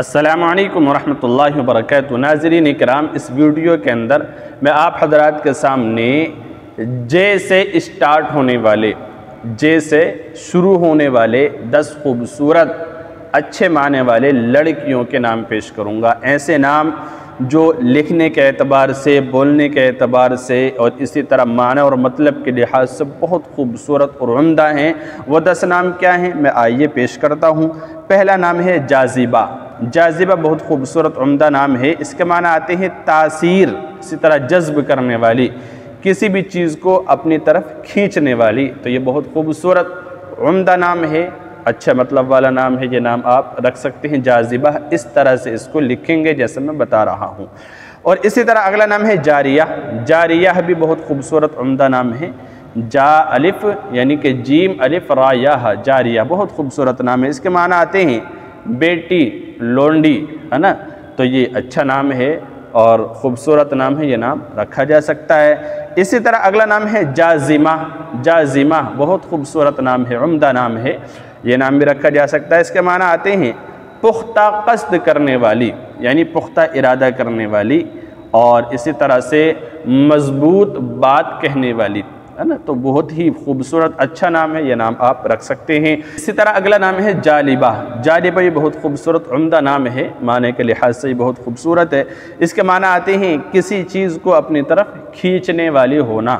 السلام علیکم ورحمۃ اللہ وبرکاتہ۔ ناظرین اکرام، اس ویڈیو کے اندر میں آپ حضرات کے سامنے جے سے شروع ہونے والے 10 خوبصورت اچھے معنی والے لڑکیوں کے نام پیش کروں گا۔ ایسے نام جو لکھنے کے اعتبار سے، بولنے کے اعتبار سے اور اسی طرح معنی اور مطلب کے لحاظ سے بہت خوبصورت اور عمدہ ہیں۔ وہ 10 نام کیا ہیں، میں آئیے پیش کرتا ہوں۔ پہلا نام ہے جاذبہ۔ جاذبہ بہت خوبصورت عمدہ نام ہے۔ اس کے معنی آتے ہیں تاثیر، اسی طرح جذب کرنے والی، کسی بھی چیز کو اپنی طرف کھینچنے والی۔ تو یہ بہت خوبصورت عمدہ نام ہے، اچھا مطلب والا نام ہے۔ یہ نام آپ رکھ سکتے ہیں جاذبہ، اس طرح سے اس کو لکھیں گے جیسے میں بتا رہا ہوں۔ اور اسی طرح اگلا نام ہے جاریہ۔ جاریہ بھی بہت خوبصورت عمدہ نام ہے۔ جا الف یعنی کہ جیم الف را یا، جاریہ بہت خوبصورت نام ہے۔ اس کے معنی آتے ہیں بیٹی، لونڈی، ہے نا۔ تو یہ اچھا نام ہے اور خوبصورت نام ہے، یہ نام رکھا جا سکتا ہے۔ اسی طرح اگلا نام ہے جازمہ۔ جازمہ بہت خوبصورت نام ہے، عمدہ نام ہے، یہ نام بھی رکھا جا سکتا ہے۔ اس کے معنی آتے ہیں پختہ قصد کرنے والی، یعنی پختہ ارادہ کرنے والی، اور اسی طرح سے مضبوط بات کہنے والی، ہے نا۔ تو بہت ہی خوبصورت اچھا نام ہے، یہ نام آپ رکھ سکتے ہیں۔ اسی طرح اگلا نام ہے جالبہ۔ جالبہ یہ بہت خوبصورت عمدہ نام ہے، معنی کے لحاظ سے یہ بہت خوبصورت ہے۔ اس کے معنی آتے ہیں کسی چیز کو اپنی طرف کھینچنے والی ہونا،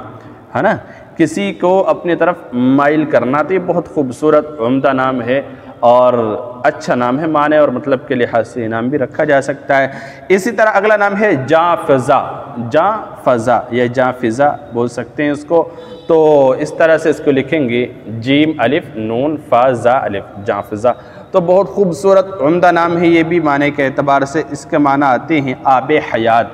ہے نا، کسی کو اپنی طرف مائل کرنا۔ تو یہ بہت خوبصورت عمدہ نام ہے اور اچھا نام ہے، معنی اور مطلب کے لحاظ سے یہ نام بھی رکھا جا سکتا ہے۔ اسی طرح اگلا نام ہے جافزہ۔ جافزہ یا جافزہ بول سکتے ہیں اس کو۔ تو اس طرح سے اس کو لکھیں گے جیم الف نون فا زا الف، جافزہ۔ تو بہت خوبصورت عمدہ نام ہے یہ بھی معنی کے اعتبار سے۔ اس کے معنی آتے ہیں آب حیات۔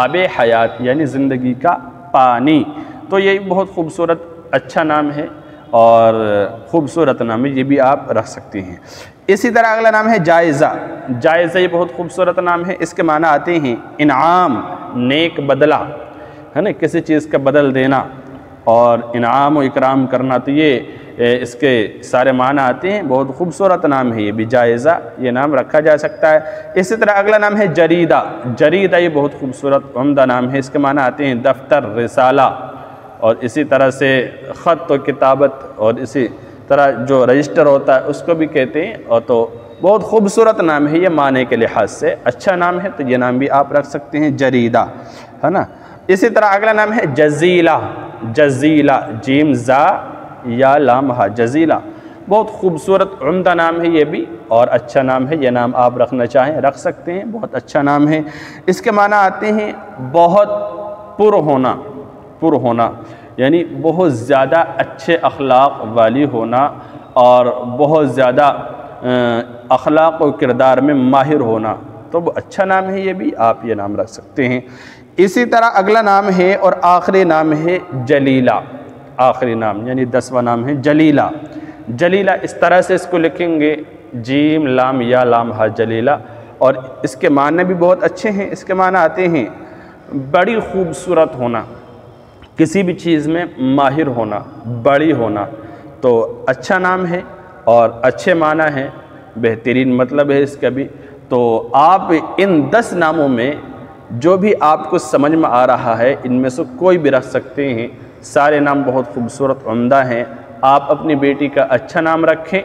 آب حیات یعنی زندگی کا پانی۔ تو یہ بہت خوبصورت اچھا نام ہے اور خوبصورت نام ہے، یہ بھی آپ رکھ سکتے ہیں۔ اسی طرح اگلا نام ہے جائزہ۔ جائزہ یہ بہت خوبصورت نام ہے۔ اس کے معنی آتے ہیں انعام، نیک بدلہ، ہے نا، کسی چیز کا بدل دینا اور انعام و اکرام کرنا۔ تو یہ اس کے سارے معنی آتے ہیں، بہت خوبصورت نام ہے یہ بھی جائزہ، یہ نام رکھا جا سکتا ہے۔ اسی طرح اگلا نام ہے جریدہ۔ جریدہ یہ بہت خوبصورت عمدہ نام ہے۔ اس کے معنی آتے ہیں دفتر، رسالہ، اور اسی طرح سے خط و کتابت، اور اسی طرح جو رجسٹر ہوتا ہے اس کو بھی کہتے ہیں۔ اور تو بہت خوبصورت نام ہے یہ، معنی کے لحاظ سے اچھا نام ہے، تو یہ نام بھی آپ رکھ سکتے ہیں جریدہ، ہے نا۔ اسی طرح اگلا نام ہے جزیلہ۔ جزیلہ جیم زا یا لام ہا، جزیلہ بہت خوبصورت عمدہ نام ہے یہ بھی اور اچھا نام ہے، یہ نام آپ رکھنا چاہیں رکھ سکتے ہیں، بہت اچھا نام ہے۔ اس کے معنی آتے ہیں بہت پر ہونا۔ پر ہونا یعنی بہت زیادہ اچھے اخلاق والی ہونا اور بہت زیادہ اخلاق و کردار میں ماہر ہونا۔ تو وہ اچھا نام ہے، یہ بھی آپ یہ نام رکھ سکتے ہیں۔ اسی طرح اگلا نام ہے اور آخری نام ہے جلیلہ۔ آخری نام یعنی 10واں نام ہے جلیلہ۔ جلیلہ اس طرح سے اس کو لکھیں گے جیم لام یا لام ہا، جلیلہ، اور اس کے معنی بھی بہت اچھے ہیں۔ اس کے معنی آتے ہیں بڑی خوبصورت ہونا، کسی بھی چیز میں ماہر ہونا، بڑی ہونا۔ تو اچھا نام ہے اور اچھے معنی ہیں، بہترین مطلب ہے اس کا بھی۔ تو آپ ان 10 ناموں میں جو بھی آپ کو سمجھ میں آ رہا ہے ان میں سے کوئی بھی رکھ سکتے ہیں، سارے نام بہت خوبصورت عمدہ ہیں۔ آپ اپنی بیٹی کا اچھا نام رکھیں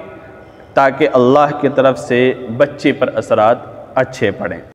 تاکہ اللہ کی طرف سے بچے پر اثرات اچھے پڑیں۔